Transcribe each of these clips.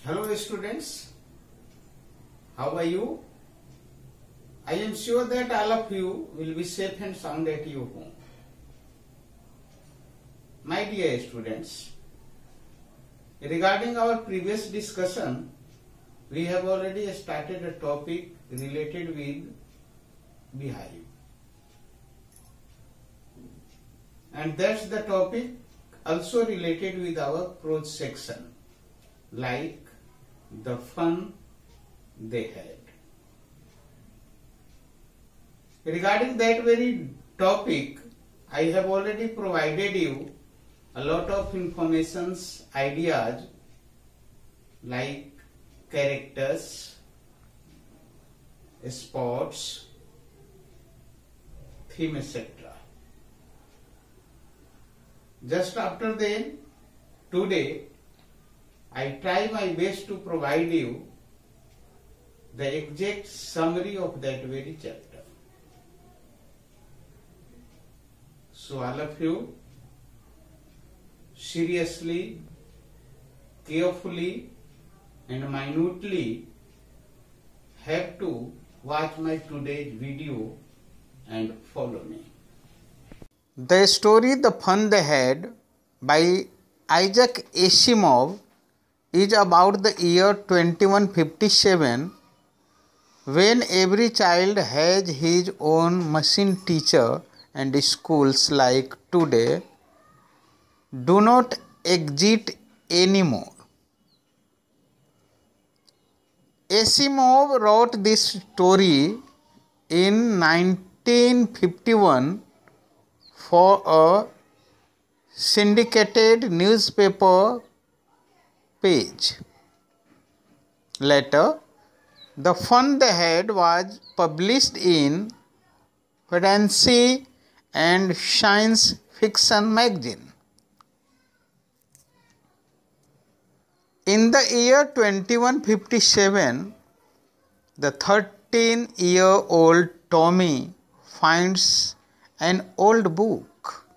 Hello students, how are you? I am sure that all of you will be safe and sound at your home. My dear students, regarding our previous discussion, we have already started a topic related with beehive. And that's the topic also related with our prose section, like the fun they had. Regarding that very topic, I have already provided you a lot of informations, ideas like characters, spots, theme, etc. Just after then, today, I try my best to provide you the exact summary of that very chapter. So all of you seriously, carefully and minutely have to watch my today's video and follow me. The story The Fun They Had by Isaac Asimov is about the year 2157, when every child has his own machine teacher and schools like today do not exist anymore. Asimov wrote this story in 1951 for a syndicated newspaper page. Later, The Fun They Had was published in fantasy and science fiction magazine. In the year 2157, the 13-year-old Tommy finds an old book.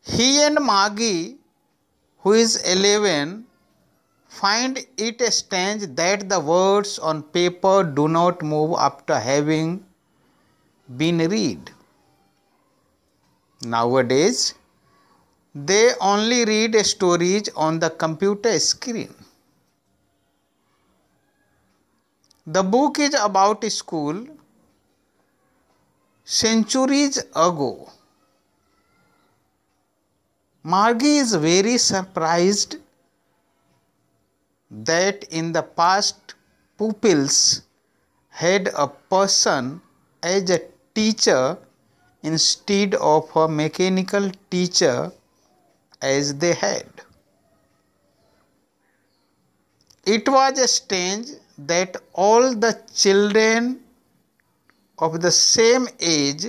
He and Maggie, who is 11, find it strange that the words on paper do not move after having been read. Nowadays, they only read stories on the computer screen. The book is about school centuries ago. Margie is very surprised that in the past pupils had a person as a teacher instead of a mechanical teacher as they had. It was strange that all the children of the same age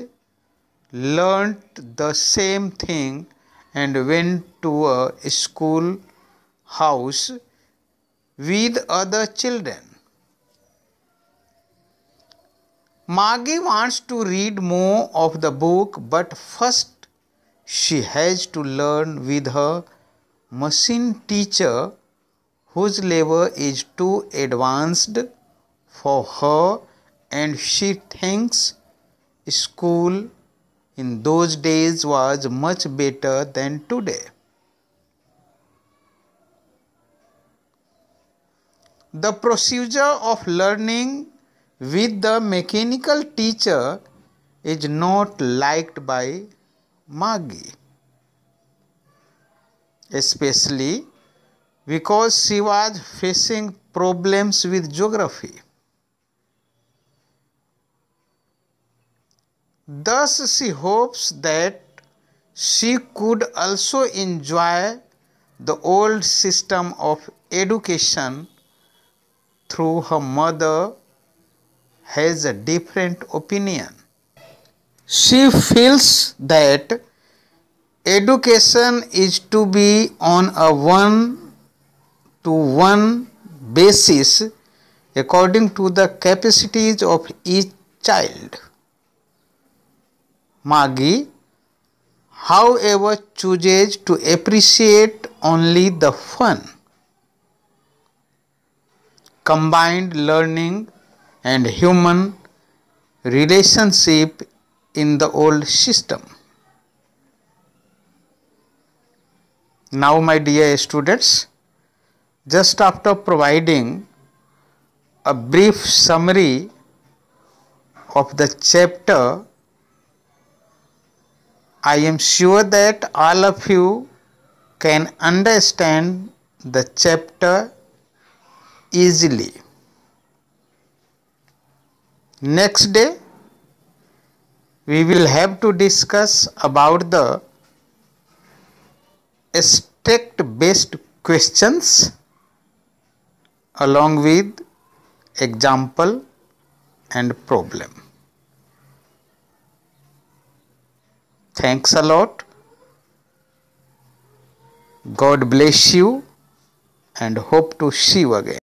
learnt the same thing and went to a school house with other children. Maggie wants to read more of the book, but first she has to learn with her machine teacher, whose level is too advanced for her, and she thinks school in those days was much better than today. The procedure of learning with the mechanical teacher is not liked by Maggie, especially because she was facing problems with geography. Thus, she hopes that she could also enjoy the old system of education through her mother has a different opinion. She feels that education is to be on a one-to-one basis according to the capacities of each child. Maggie, however, chooses to appreciate only the fun combined learning and human relationship in the old system. Now, my dear students, just after providing a brief summary of the chapter, I am sure that all of you can understand the chapter easily. Next day, we will have to discuss about the strict based questions along with example and problem. Thanks a lot. God bless you and hope to see you again.